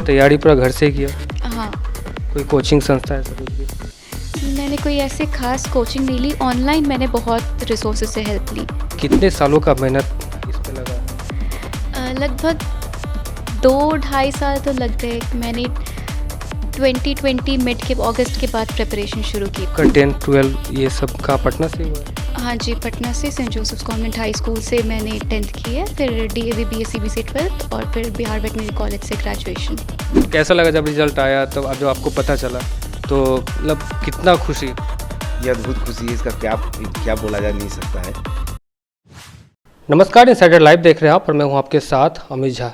तैयारी पूरा घर से किया? हाँ, कोई कोचिंग संस्था ऐसा कुछ भी? मैंने कोई ऐसे खास कोचिंग नहीं ली, ऑनलाइन मैंने बहुत रिसोर्सेज से हेल्प ली। कितने सालों का मेहनत इस पे लगा? लगभग 2-2.5 साल तो लग गए। मैंने 2020 मिड के अगस्त के बाद प्रिपरेशन शुरू की। आपका 10-12 ये सब कहाँ पटना से हुआ है? हाँ जी, पटना से Saint Joseph's convent high school से मैंने 10th की है, फिर DAV BSc से 12th और फिर बिहार वेटनरी कॉलेज से ग्रेजुएशन। कैसा लगा जब रिजल्ट आया तब अब जब आपको पता चला तो मतलब कितना खुशी? ये अद्भुत खुशी है, इसका क्या बोला जा नहीं सकता है। नमस्कार, इनसाइडर लाइव देख रहे हैं आप और मैं हूं आपके साथ अमित झा।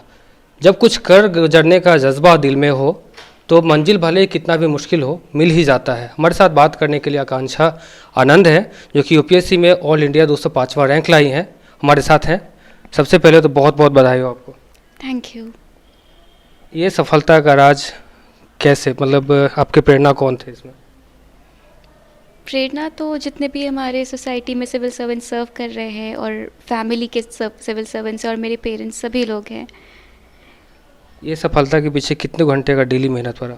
जब कुछ कर गुजरने का जज्बा दिल में हो तो मंजिल भले ही कितना भी मुश्किल हो मिल ही जाता है। हमारे साथ बात करने के लिए आकांक्षा आनंद है जो कि UPSC में ऑल इंडिया 205वां रैंक लाई हैं, हमारे साथ हैं। सबसे पहले तो बहुत बहुत बधाई हो आपको। Thank you. ये सफलता का राज कैसे, मतलब आपके प्रेरणा कौन थे इसमें? प्रेरणा तो जितने भी हमारे सोसाइटी में सिविल सर्वेंट सर्व कर रहे हैं और फैमिली के सब सिविल सर्वेंट्स और मेरे पेरेंट्स सभी लोग हैं। ये सफलता के पीछे कितने घंटे का डेली मेहनत पड़ा?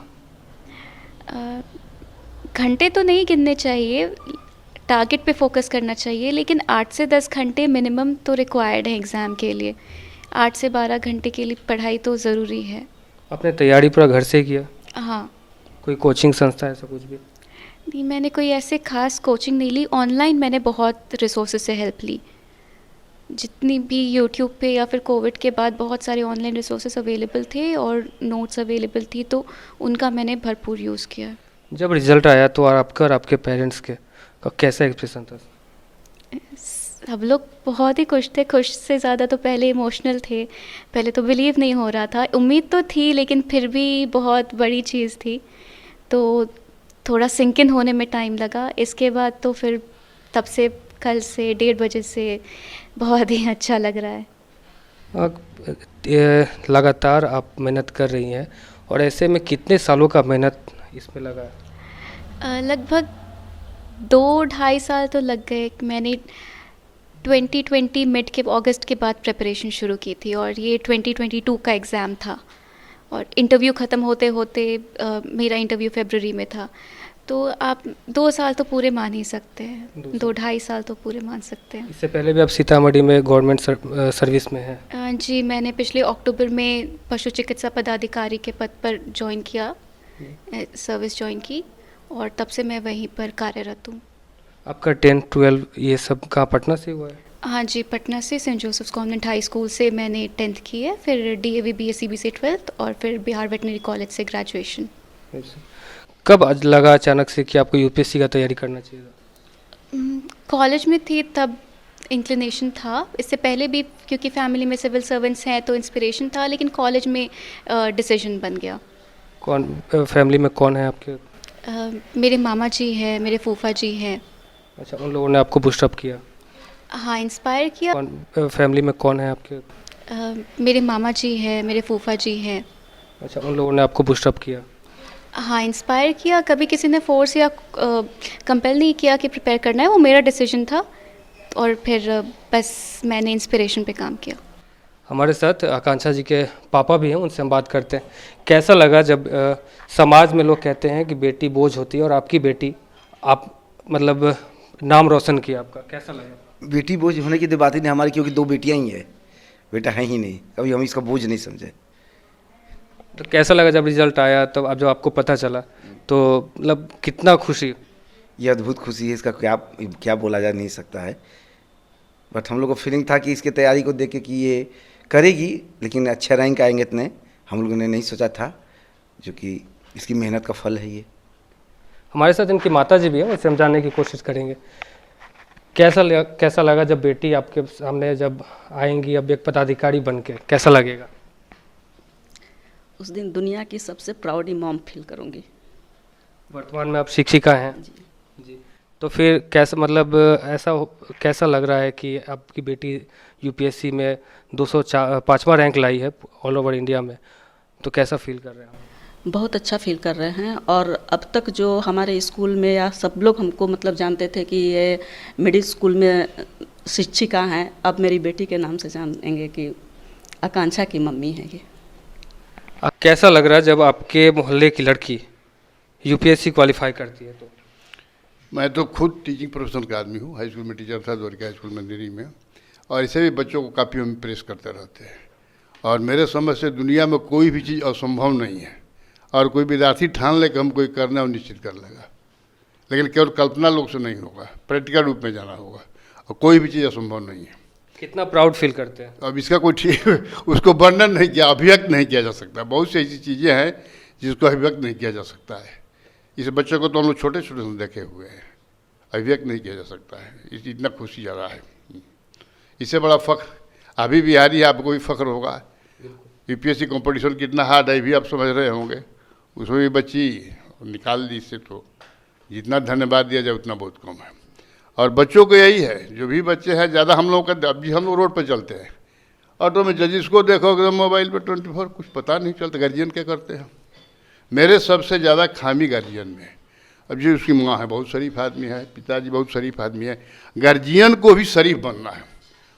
घंटे तो नहीं गिनने चाहिए, टारगेट पे फोकस करना चाहिए, लेकिन 8 से 10 घंटे मिनिमम तो रिक्वायर्ड है एग्ज़ाम के लिए। 8 से 12 घंटे के लिए पढ़ाई तो ज़रूरी है। आपने तैयारी पूरा घर से किया? हाँ, कोई कोचिंग संस्था ऐसा कुछ भी? नहीं, मैंने कोई ऐसे खास कोचिंग नहीं ली, ऑनलाइन मैंने बहुत रिसोर्सेज से हेल्प ली। जितनी भी यूट्यूब पे या फिर कोविड के बाद बहुत सारे ऑनलाइन रिसोर्सेज अवेलेबल थे और नोट्स अवेलेबल थी, तो उनका मैंने भरपूर यूज़ किया। जब रिजल्ट आया तो आपका और आपके पेरेंट्स के का कैसा एक्सप्रेशन था? सब लोग बहुत ही खुश थे, खुश से ज़्यादा तो पहले इमोशनल थे। पहले तो बिलीव नहीं हो रहा था, उम्मीद तो थी लेकिन फिर भी बहुत बड़ी चीज़ थी, तो थोड़ा सिंक इन होने में टाइम लगा। इसके बाद तो फिर तब से कल से 1:30 बजे से बहुत ही अच्छा लग रहा है। लगातार आप मेहनत कर रही हैं और ऐसे में कितने सालों का मेहनत इसमें लगा है? लगभग 2-2.5 साल तो लग गए। मैंने 2020 मिड के अगस्त के बाद प्रिपरेशन शुरू की थी और ये 2022 का एग्ज़ाम था और इंटरव्यू ख़त्म होते होते मेरा इंटरव्यू फरवरी में था, तो आप 2 साल तो पूरे मान ही सकते हैं, 2-2.5 साल तो पूरे मान सकते हैं। इससे पहले भी आप सीतामढ़ी में गवर्नमेंट सर्विस में हैं? जी, मैंने पिछले अक्टूबर में पशु चिकित्सा पदाधिकारी के पद पर ज्वाइन किया, सर्विस ज्वाइन की और तब से मैं वहीं पर कार्यरत हूँ। आपका 10-12 ये सब कहाँ पटना से हुआ है? हाँ जी, पटना से Saint Joseph's convent high school से मैंने 10th की है, फिर DAV BSc से 12th और फिर बिहार वेटनरी कॉलेज से ग्रेजुएशन। कब आज लगा अचानक से कि आपको UPSC का तैयारी करना चाहिए था? कॉलेज में थी तब इंक्लिनेशन था, इससे पहले भी क्योंकि फैमिली में सिविल सर्वेंट्स हैं तो इंस्पिरेशन था, लेकिन कॉलेज में डिसीजन बन गया। कौन फैमिली में कौन है आपके? मेरे मामा जी हैं, मेरे फूफा जी हैं। अच्छा, उन लोगों ने आपको बूस्टअप किया? हाँ, इंस्पायर किया। कौन फैमिली में कौन है आपके? मेरे मामा जी हैं, मेरे फूफा जी हैं। अच्छा, उन लोगों ने आपको बूस्टअप किया? हाँ, इंस्पायर किया। कभी किसी ने फोर्स या कंपेल नहीं किया कि प्रिपेयर करना है, वो मेरा डिसीजन था और फिर बस मैंने इंस्पिरेशन पे काम किया। हमारे साथ आकांक्षा जी के पापा भी हैं, उनसे हम बात करते हैं। कैसा लगा जब समाज में लोग कहते हैं कि बेटी बोझ होती है और आपकी बेटी, आप मतलब नाम रोशन किया आपका, कैसा लगा? बेटी बोझ होने की तो बात ही नहीं हमारी, क्योंकि 2 बेटियां ही है, बेटा है ही नहीं। कभी हम इसका बोझ नहीं समझे। तो कैसा लगा जब रिजल्ट आया तब अब जब आपको पता चला तो मतलब कितना खुशी? ये अद्भुत खुशी है, इसका क्या बोला जा नहीं सकता है। बट हम लोग को फीलिंग था कि इसके तैयारी को देख के कि ये करेगी, लेकिन अच्छा रैंक आएंगे इतने हम लोगों ने नहीं सोचा था, जो कि इसकी मेहनत का फल है ये। हमारे साथ इनकी माता जी भी हैं, उनसे हम जानने की कोशिश करेंगे। कैसा लगा जब बेटी आपके सामने जब आएंगी अब एक पदाधिकारी बन के, कैसा लगेगा? उस दिन दुनिया की सबसे प्राउडी मॉम फील करूँगी। वर्तमान में आप शिक्षिका हैं जी, तो फिर कैसा, मतलब कैसा लग रहा है कि आपकी बेटी UPSC में 205वां रैंक लाई है ऑल ओवर इंडिया में, तो कैसा फील कर रहे हैं? बहुत अच्छा फील कर रहे हैं। और अब तक जो हमारे स्कूल में या सब लोग हमको मतलब जानते थे कि ये मिडिल स्कूल में शिक्षिका हैं, अब मेरी बेटी के नाम से जानेंगे कि आकांक्षा की मम्मी है ये। कैसा लग रहा है जब आपके मोहल्ले की लड़की यूपीएससी क्वालिफाई करती है? तो मैं तो खुद टीचिंग प्रोफेशन का आदमी हूँ, हाई स्कूल में टीचर था, द्वारिका हाई स्कूल मंदिरी में, और इसे भी बच्चों को काफ़ी हम प्रेस करते रहते हैं। और मेरे समझ से दुनिया में कोई भी चीज़ असंभव नहीं है, और कोई विद्यार्थी ठान ले कि हम कोई करना और निश्चित कर लेगा, लेकिन केवल कल्पना लोग से नहीं होगा, प्रैक्टिकल रूप में जाना होगा, और कोई भी चीज़ असंभव नहीं है। कितना प्राउड फील करते हैं? अब इसका कोई ठीक उसको वर्णन नहीं किया, अभिव्यक्त नहीं किया जा सकता। बहुत सी ऐसी चीज़ें हैं जिसको अभिव्यक्त नहीं किया जा सकता है। इस बच्चे को तो हम लोग छोटे छोटे से देखे हुए हैं, अभिव्यक्त नहीं किया जा सकता है। इतना खुशी जा रहा है, इससे बड़ा फ़ख्र अभी बिहारी है, आपको भी फ़ख्र होगा। यूपीएससी कंपटीशन कितना हार्ड है भी आप समझ रहे होंगे, उसमें भी बच्ची निकाल दी। इससे तो जितना धन्यवाद दिया जाए उतना बहुत कम है। और बच्चों को यही है, जो भी बच्चे हैं ज़्यादा हम लोग का, अब भी हम लोग रोड पर चलते हैं, ऑटो में जजिस को देखोगे मोबाइल पे 24, कुछ पता नहीं चलता गार्जियन क्या करते हैं। मेरे सबसे ज़्यादा खामी गार्जियन में। अब जी उसकी माँ है बहुत शरीफ आदमी है, पिताजी बहुत शरीफ आदमी है, गार्जियन को भी शरीफ बनना है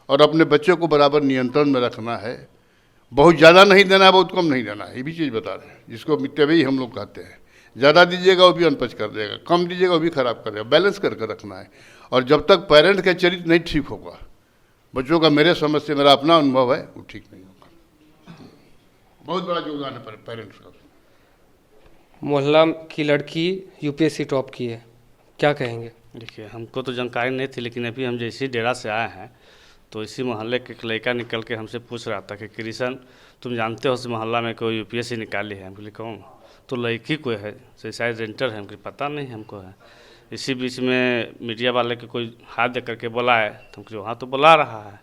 और अपने बच्चों को बराबर नियंत्रण में रखना है। बहुत ज़्यादा नहीं देना है, बहुत कम नहीं देना है, ये भी चीज़ बता रहे हैं, जिसको मिट्टेबई हम लोग कहते हैं। ज़्यादा दीजिएगा वो भी अनपच कर देगा, कम दीजिएगा वो भी खराब कर देगा, बैलेंस करके रखना है। और जब तक पेरेंट्स का चरित्र नहीं ठीक होगा बच्चों का, मेरे समझ से, मेरा अपना अनुभव है, वो ठीक नहीं होगा। बहुत बड़ा योगदान है पेरेंट्स का। मोहल्ला की लड़की यूपीएससी टॉप की है, क्या कहेंगे? देखिए, हमको तो जानकारी नहीं थी, लेकिन अभी हम जैसे ही डेरा से आए हैं तो इसी मोहल्ले के एक लड़का निकल के हमसे पूछ रहा था कि कृष्ण तुम जानते हो इस मोहल्ला में कोई यूपीएससी निकाली है? हम बोले कौन? तो लड़की कोई है, शायद रेंटर है। हमको पता नहीं हमको है। इसी बीच में मीडिया वाले के कोई हाथ दे करके बुलाए, तो हमको वहाँ तो बुला रहा है,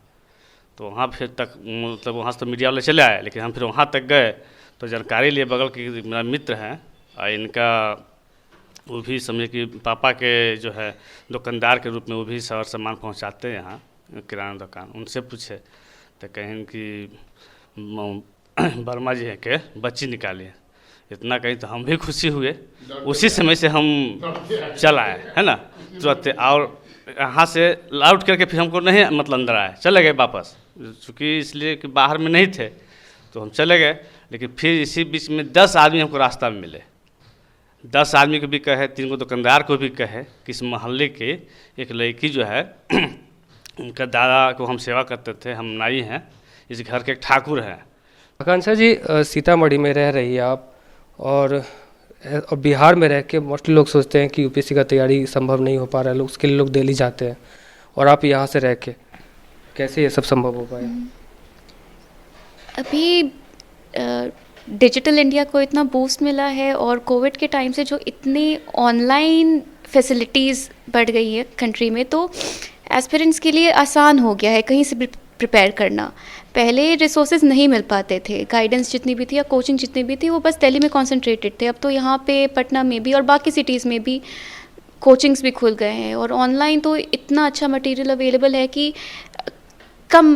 तो वहाँ फिर तक मतलब वहाँ से तो मीडिया वाले चले आए, लेकिन हम फिर वहाँ तक गए तो जानकारी लिए। बगल के मेरा मित्र हैं और इनका वो भी समझे कि पापा के जो है दुकानदार के रूप में वो भी सर सामान पहुँचाते हैं यहाँ किराना दुकान। उनसे पूछे तो कहें कि वर्मा जी है के बच्ची निकाली है। इतना कहीं तो हम भी खुशी हुए। उसी समय से हम चल आए, है ना, तुरंत। और यहाँ से आउट करके फिर हमको नहीं मतलब अंदर आए, चले गए वापस, चूँकि इसलिए कि बाहर में नहीं थे तो हम चले गए। लेकिन फिर इसी बीच में 10 आदमी हमको रास्ता में मिले। 10 आदमी को भी कहे, 3 को दुकानदार को भी कहे कि इस मोहल्ले के एक लड़की जो है उनका दादा को हम सेवा करते थे, हम नाई हैं, इस घर के एक ठाकुर हैं। आकांक्षा जी, सीतामढ़ी में रह रही है आप, और बिहार में रह के मोस्टली लोग सोचते हैं कि यूपीएससी का तैयारी संभव नहीं हो पा रहा है, लोग उसके लिए लोग दिल्ली जाते हैं, और आप यहाँ से रह के कैसे ये सब संभव हो पाया? अभी डिजिटल इंडिया को इतना बूस्ट मिला है, और कोविड के टाइम से जो इतनी ऑनलाइन फैसिलिटीज़ बढ़ गई है कंट्री में, तो एस्पिरेंट्स के लिए आसान हो गया है कहीं से भी प्रिपेयर करना। पहले रिसोर्सेज नहीं मिल पाते थे, गाइडेंस जितनी भी थी या कोचिंग जितनी भी थी वो बस दिल्ली में कॉन्सेंट्रेटेड थे। अब तो यहाँ पे पटना में भी और बाकी सिटीज़ में भी कोचिंग्स भी खुल गए हैं, और ऑनलाइन तो इतना अच्छा मटेरियल अवेलेबल है कि कम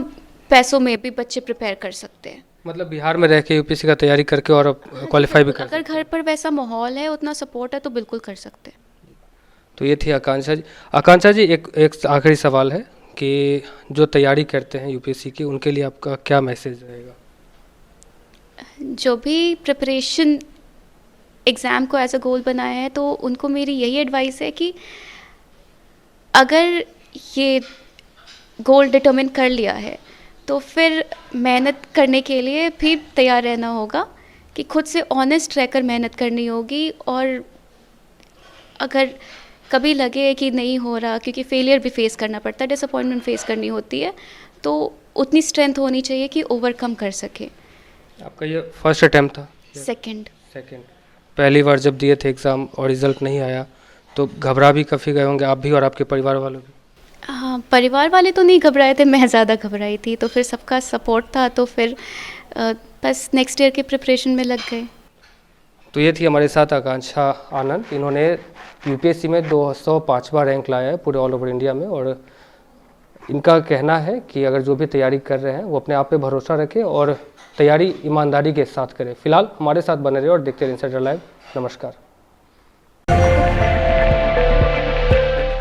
पैसों में भी बच्चे प्रिपेयर कर सकते हैं। मतलब बिहार में रह के यूपीएससी का तैयारी करके और क्वालिफाई भी कर, अगर घर पर वैसा माहौल है, उतना सपोर्ट है, तो बिल्कुल कर सकते हैं। तो ये थी आकांक्षा जी। आकांक्षा जी, एक आखिरी सवाल है कि जो तैयारी करते हैं यूपीएससी की, उनके लिए आपका क्या मैसेज रहेगा? जो भी प्रिपरेशन एग्ज़ाम को एज अ गोल बनाया है, तो उनको मेरी यही एडवाइस है कि अगर ये गोल डिटरमिन कर लिया है तो फिर मेहनत करने के लिए फिर तैयार रहना होगा, कि खुद से ऑनेस्ट रहकर मेहनत करनी होगी। और अगर कभी लगे कि नहीं हो रहा, क्योंकि फेलियर भी फेस करना पड़ता है, डिसअपॉइंटमेंट फेस करनी होती है, तो उतनी स्ट्रेंथ होनी चाहिए कि ओवरकम कर सके। आपका ये फर्स्ट अटैम्प्ट था? सेकंड। पहली बार जब दिए थे एग्ज़ाम और रिज़ल्ट नहीं आया तो घबरा भी काफ़ी गए होंगे आप भी और आपके परिवार वालों भी? हाँ, परिवार वाले तो नहीं घबराए थे, मैं ज़्यादा घबराई थी, तो फिर सबका सपोर्ट था, तो फिर बस नेक्स्ट ईयर के प्रिपरेशन में लग गए। तो ये थी हमारे साथ आकांक्षा आनंद। इन्होंने यूपीएससी में 205वां रैंक लाया है पूरे ऑल ओवर इंडिया में, और इनका कहना है कि अगर जो भी तैयारी कर रहे हैं वो अपने आप पे भरोसा रखें और तैयारी ईमानदारी के साथ करें। फिलहाल हमारे साथ बने रहे और देखते रहिए इनसाइडर लाइव। नमस्कार।